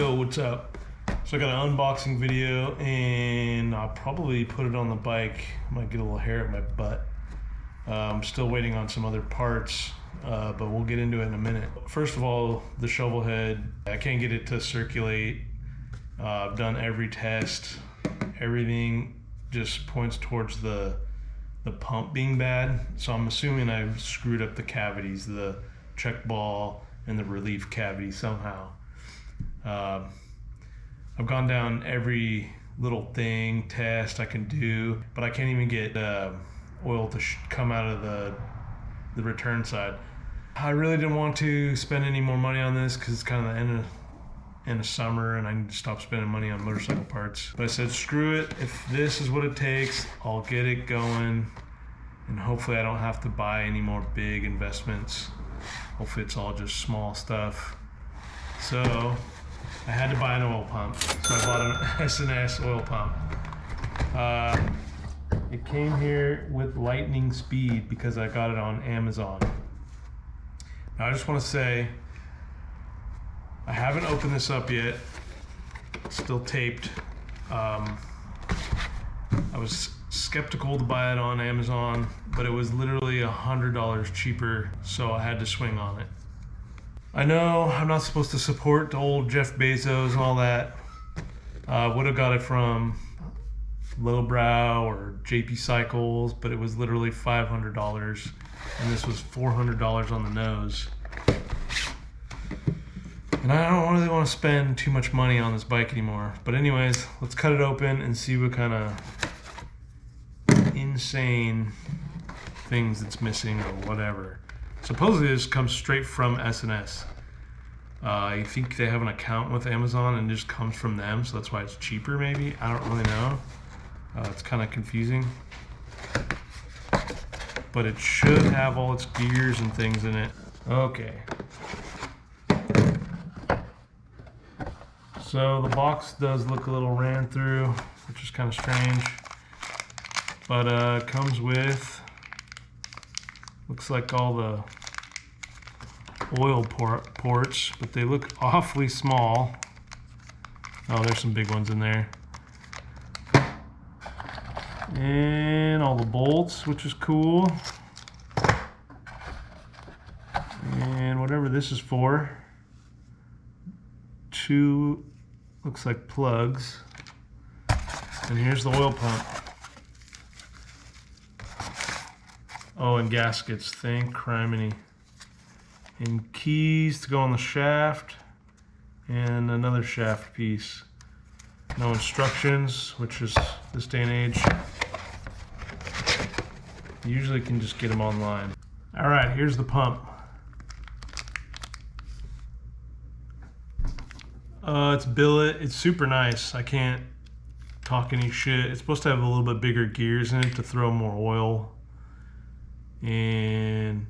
Yo, what's up? So I got an unboxing video and I'll probably put it on the bike. Might get a little hair at my butt. I'm still waiting on some other parts, but we'll get into it in a minute. First of all, the Shovelhead, I can't get it to circulate. I've done every test. Everything just points towards the pump being bad. So I'm assuming I've screwed up the cavities, the check ball and the relief cavity somehow. I've gone down every little test I can do, but I can't even get oil to come out of the return side. I really didn't want to spend any more money on this because it's kind of the end of summer and I need to stop spending money on motorcycle parts. But I said, screw it. If this is what it takes, I'll get it going. And hopefully I don't have to buy any more big investments. Hopefully it's all just small stuff. So I had to buy an oil pump. So I bought an S&S Oil Pump. It came here with lightning speed because I got it on Amazon. Now I just want to say, I haven't opened this up yet. It's still taped. I was skeptical to buy it on Amazon, but it was literally $100 cheaper, so I had to swing on it. I know I'm not supposed to support the old Jeff Bezos and all that. Would have got it from Lowbrow or JP Cycles, but it was literally $500, and this was $400 on the nose. And I don't really want to spend too much money on this bike anymore. But anyways, let's cut it open and see what kind of insane things it's missing or whatever. Supposedly this comes straight from S&S. I think they have an account with Amazon and it just comes from them, so that's why it's cheaper maybe. I don't really know. It's kind of confusing. But it should have all its gears and things in it. Okay. So the box does look a little ran through, which is kind of strange. But it comes with, looks like all the oil ports, but they look awfully small. Oh, there's some big ones in there. And all the bolts, which is cool. And whatever this is for. Two, looks like plugs. And here's the oil pump. Oh, and gaskets, thank criminy. And keys to go on the shaft, and another shaft piece. No instructions, which is this day and age. You usually can just get them online. All right, here's the pump. It's billet, it's super nice. I can't talk any shit. It's supposed to have a little bit bigger gears in it to throw more oil. And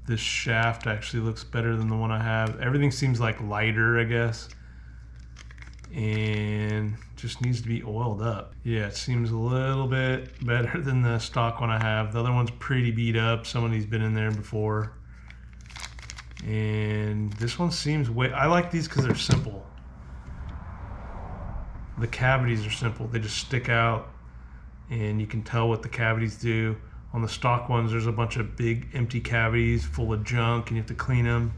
this shaft actually looks better than the one I have. Everything seems like lighter, I guess, and just needs to be oiled up. Yeah, it seems a little bit better than the stock one I have. The other one's pretty beat up. Somebody's been in there before, and this one seems I like these because they're simple. The cavities are simple. They just stick out and you can tell what the cavities do. On the stock ones, there's a bunch of big empty cavities full of junk and you have to clean them.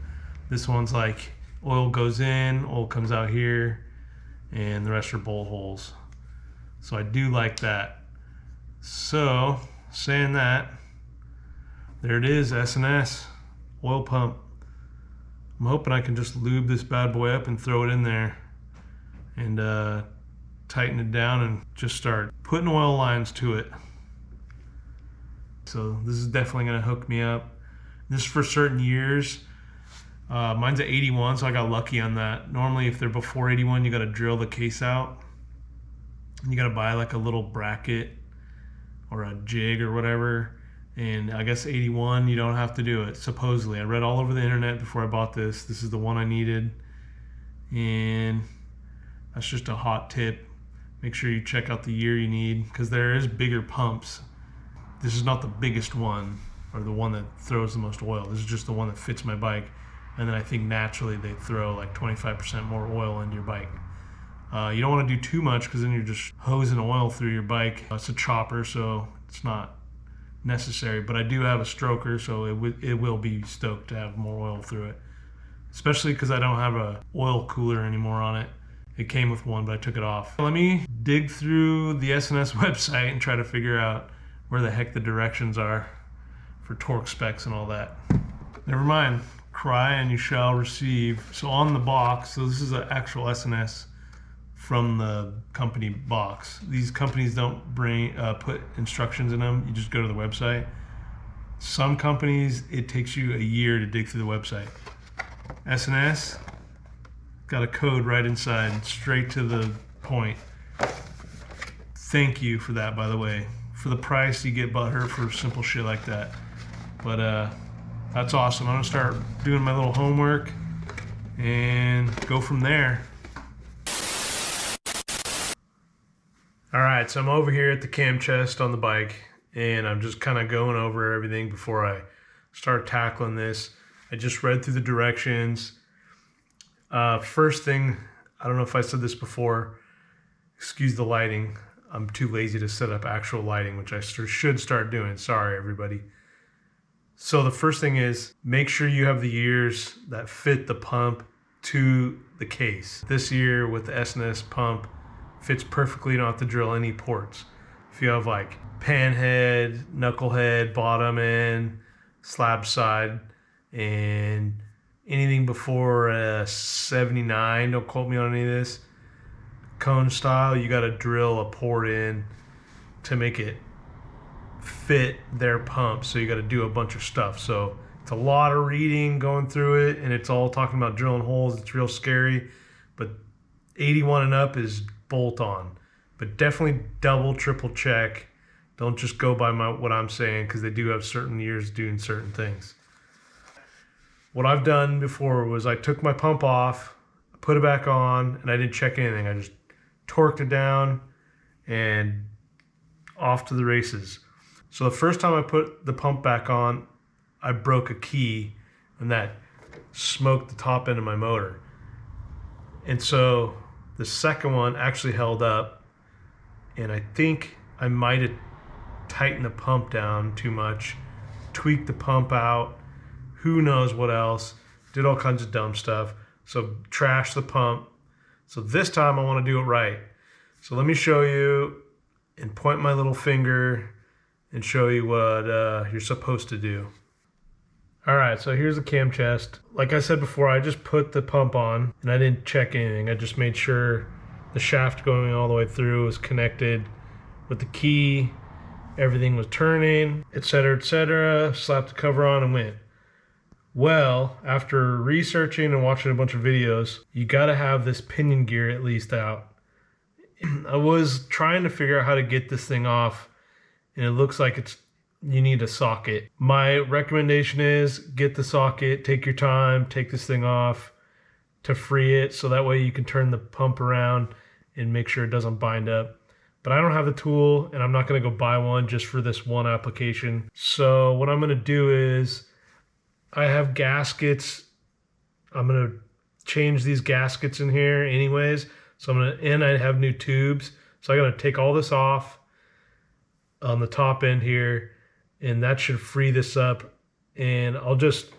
This one's like oil goes in, oil comes out here, and the rest are bolt holes. So I do like that. So, saying that, there it is, S&S Oil Pump. I'm hoping I can just lube this bad boy up and throw it in there and tighten it down and just start putting oil lines to it. So this is definitely going to hook me up. This is for certain years. Mine's at 81, so I got lucky on that. Normally if they're before 81, you got to drill the case out. You got to buy like a little bracket or a jig or whatever. And I guess 81, you don't have to do it, supposedly. I read all over the internet before I bought this. This is the one I needed. And that's just a hot tip. Make sure you check out the year you need, because there is bigger pumps. This is not the biggest one or the one that throws the most oil. This is just the one that fits my bike. and then I think naturally they throw like 25% more oil into your bike. You don't want to do too much because then you're just hosing oil through your bike. It's a chopper, so it's not necessary, but I do have a stroker, so it will be stoked to have more oil through it, especially because I don't have a oil cooler anymore on it. It came with one, but I took it off. Let me dig through the S&S website and try to figure out where the heck the directions are for torque specs and all that. Never mind, cry and you shall receive. So on the box, so this is an actual S&S from the company box. These companies don't put instructions in them. You just go to the website. Some companies, it takes you a year to dig through the website. S&S got a code right inside, straight to the point. Thank you for that, by the way. For the price, you get butthurt for simple shit like that. But that's awesome. I'm gonna start doing my little homework and go from there. All right, so I'm over here at the cam chest on the bike, and I'm just kind of going over everything before I start tackling this. I just read through the directions. First thing, I don't know if I said this before, excuse the lighting. I'm too lazy to set up actual lighting, which I should start doing. Sorry, everybody. So the first thing is make sure you have the ears that fit the pump to the case. This year with the S&S pump, fits perfectly, you don't have to drill any ports. If you have like pan head, knuckle head, bottom end, slab side, and anything before a 79, don't quote me on any of this, cone style, you got to drill a port in to make it fit their pump. So you got to do a bunch of stuff. So it's a lot of reading going through it, and it's all talking about drilling holes. It's real scary, but 81 and up is bolt on, but definitely double, triple check. Don't just go by what I'm saying, because they do have certain years doing certain things. What I've done before was I took my pump off, put it back on, and I didn't check anything. I just torqued it down and off to the races. So the first time I put the pump back on, I broke a key, and that smoked the top end of my motor. And so the second one actually held up, and I think I might have tightened the pump down too much, tweaked the pump out, who knows what else, did all kinds of dumb stuff. So trashed the pump. So this time I want to do it right. So let me show you and point my little finger and show you what you're supposed to do. All right, so here's the cam chest. Like I said before, I just put the pump on and I didn't check anything. I just made sure the shaft going all the way through was connected with the key, everything was turning, etc., etc. Slapped the cover on and went. Well, after researching and watching a bunch of videos, you gotta have this pinion gear at least out. I was trying to figure out how to get this thing off, and it looks like you need a socket. My recommendation is get the socket, take your time, take this thing off to free it, so that way you can turn the pump around and make sure it doesn't bind up. But I don't have the tool, and I'm not gonna go buy one just for this one application. So what I'm gonna do is, I have gaskets. I'm gonna change these gaskets in here anyways. So I have new tubes. So I'm gonna take all this off on the top end here, and that should free this up. And I'll just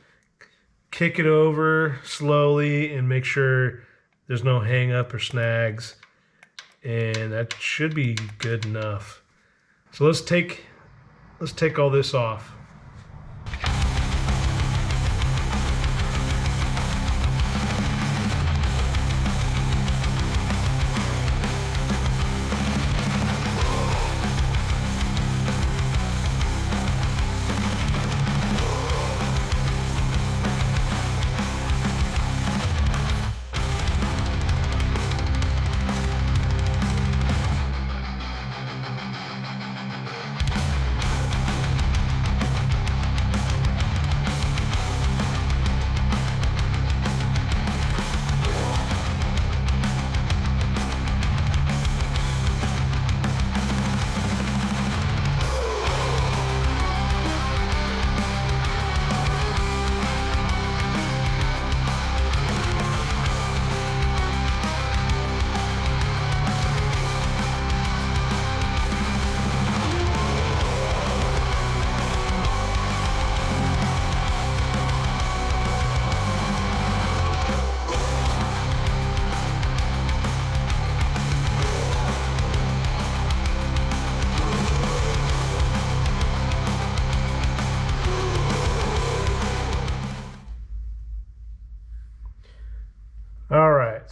kick it over slowly and make sure there's no hang up or snags. And that should be good enough. So let's take all this off.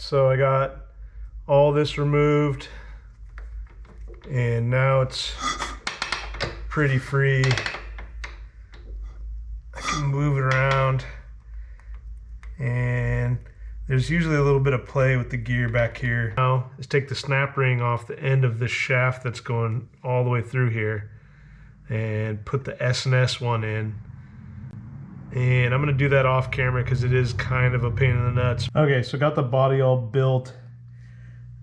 So I got all this removed and now it's pretty free. I can move it around and there's usually a little bit of play with the gear back here. Now let's take the snap ring off the end of this shaft that's going all the way through here and put the S&S one in. And I'm gonna do that off camera because it is kind of a pain in the nuts. Okay, so got the body all built.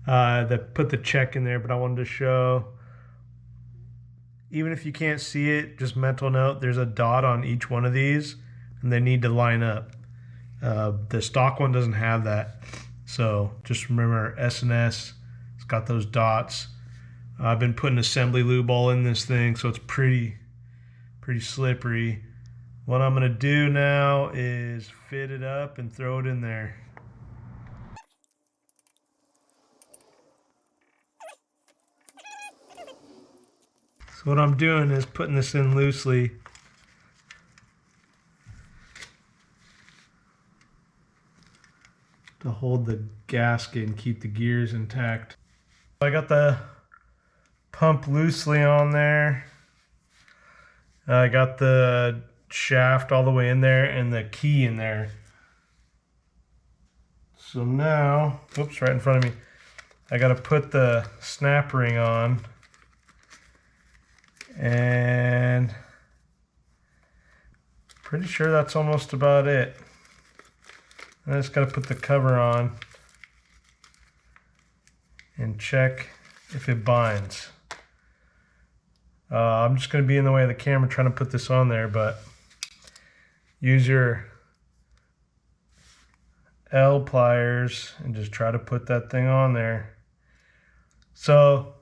That put the check in there, but I wanted to show, even if you can't see it, just mental note, there's a dot on each one of these and they need to line up. The stock one doesn't have that. So just remember S&S, it's got those dots. I've been putting assembly lube all in this thing, so it's pretty slippery. What I'm gonna do now is fit it up and throw it in there. So what I'm doing is putting this in loosely. To hold the gasket and keep the gears intact. I got the pump loosely on there. I got the shaft all the way in there and the key in there. So now, oops, right in front of me. I got to put the snap ring on and pretty sure that's almost about it. I just got to put the cover on and check if it binds. I'm just going to be in the way of the camera trying to put this on there, but use your L pliers and just try to put that thing on there. So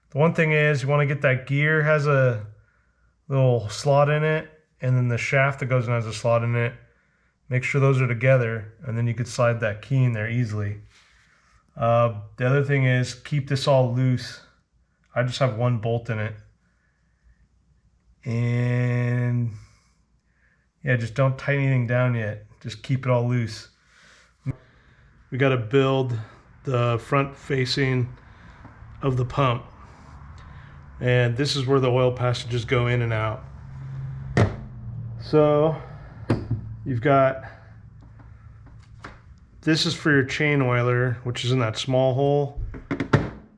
the one thing is, you want to get that gear has a little slot in it, and then the shaft that goes in has a slot in it. Make sure those are together, and then you could slide that key in there easily. The other thing is, keep this all loose. I just have one bolt in it. And yeah, just don't tighten anything down yet. Just keep it all loose. We got to build the front facing of the pump. And this is where the oil passages go in and out. So you've got, this is for your chain oiler, which is in that small hole.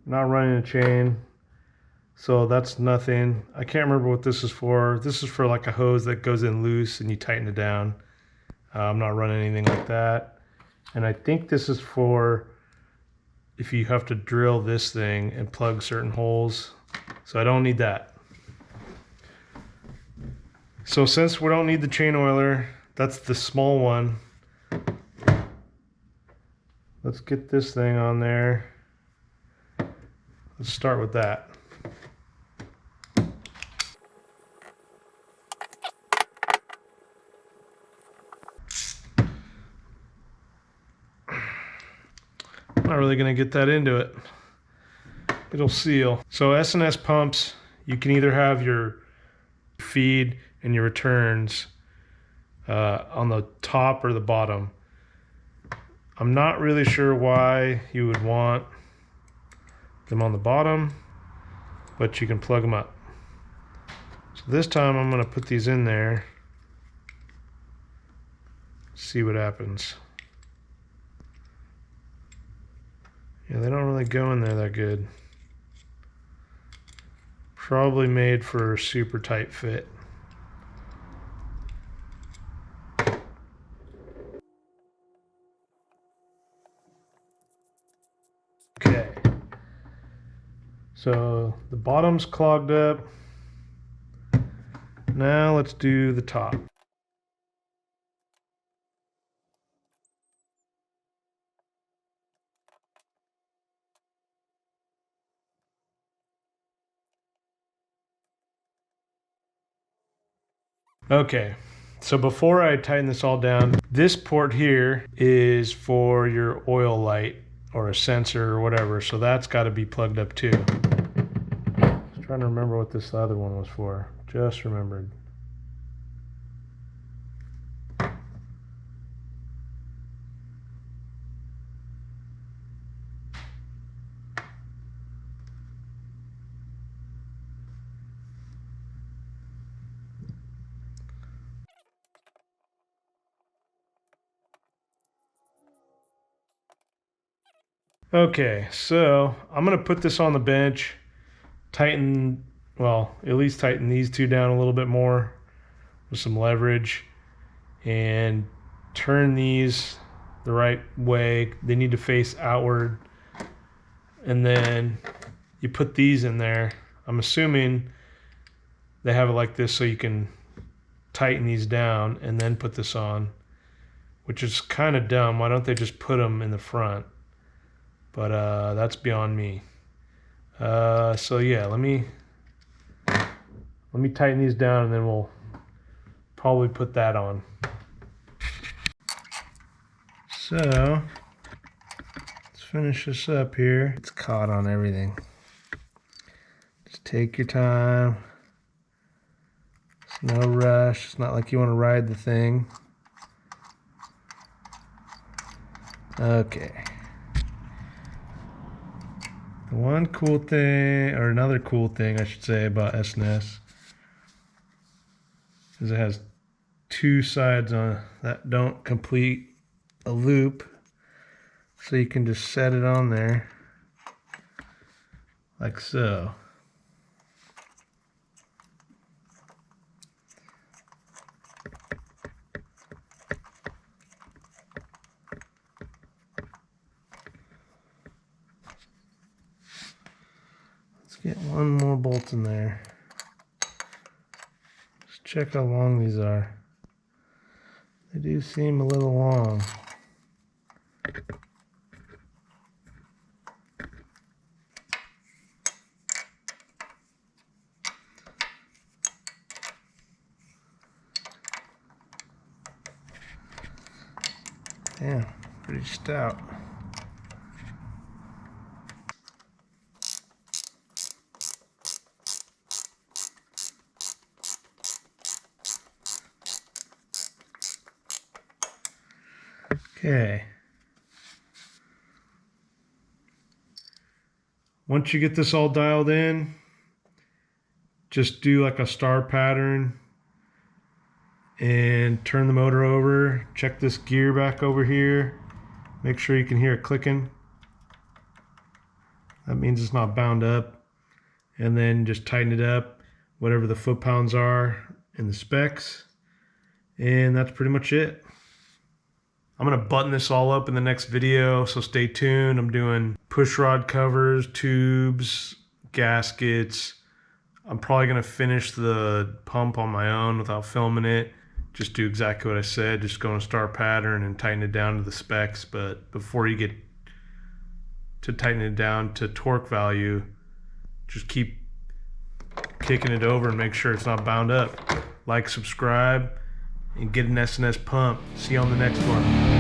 Not running a chain, so that's nothing. I can't remember what this is for. This is for like a hose that goes in loose and you tighten it down. I'm not running anything like that. And I think this is for if you have to drill this thing and plug certain holes. So I don't need that. So since we don't need the chain oiler, that's the small one. Let's get this thing on there. Let's start with that. I'm not really going to get that into it. It'll seal. So S&S pumps, you can either have your feed and your returns on the top or the bottom. I'm not really sure why you would want them on the bottom, but you can plug them up. So this time I'm going to put these in there, see what happens. Yeah, they don't really go in there that good. Probably made for a super tight fit. Okay. So the bottom's clogged up. Now let's do the top. Okay, so before I tighten this all down, this port here is for your oil light or a sensor or whatever, so that's got to be plugged up too. Just trying to remember what this other one was for. Just remembered. Okay, so I'm gonna put this on the bench, tighten, well, at least tighten these two down a little bit more with some leverage, and turn these the right way. They need to face outward, and then you put these in there. I'm assuming they have it like this so you can tighten these down and then put this on, which is kind of dumb. Why don't they just put them in the front? But that's beyond me. So yeah, let me tighten these down and then we'll probably put that on. So let's finish this up here. It's caught on everything. Just take your time. It's no rush. It's not like you want to ride the thing. Okay. The one cool thing, or another cool thing I should say about S&S is it has two sides on that don't complete a loop, so you can just set it on there like so. Let's get one more bolt in there. Just check how long these are. They do seem a little long. Damn, pretty stout. Okay. Once you get this all dialed in, just do like a star pattern and turn the motor over. Check this gear back over here. Make sure you can hear it clicking. That means it's not bound up. And then just tighten it up, whatever the foot-pounds are in the specs. And that's pretty much it. I'm gonna button this all up in the next video, so stay tuned. I'm doing push rod covers, tubes, gaskets. I'm probably gonna finish the pump on my own without filming it. Just do exactly what I said, just go in a star pattern and tighten it down to the specs. But before you get to tighten it down to torque value, just keep kicking it over and make sure it's not bound up. Like, subscribe, and get an S&S pump. See you on the next one.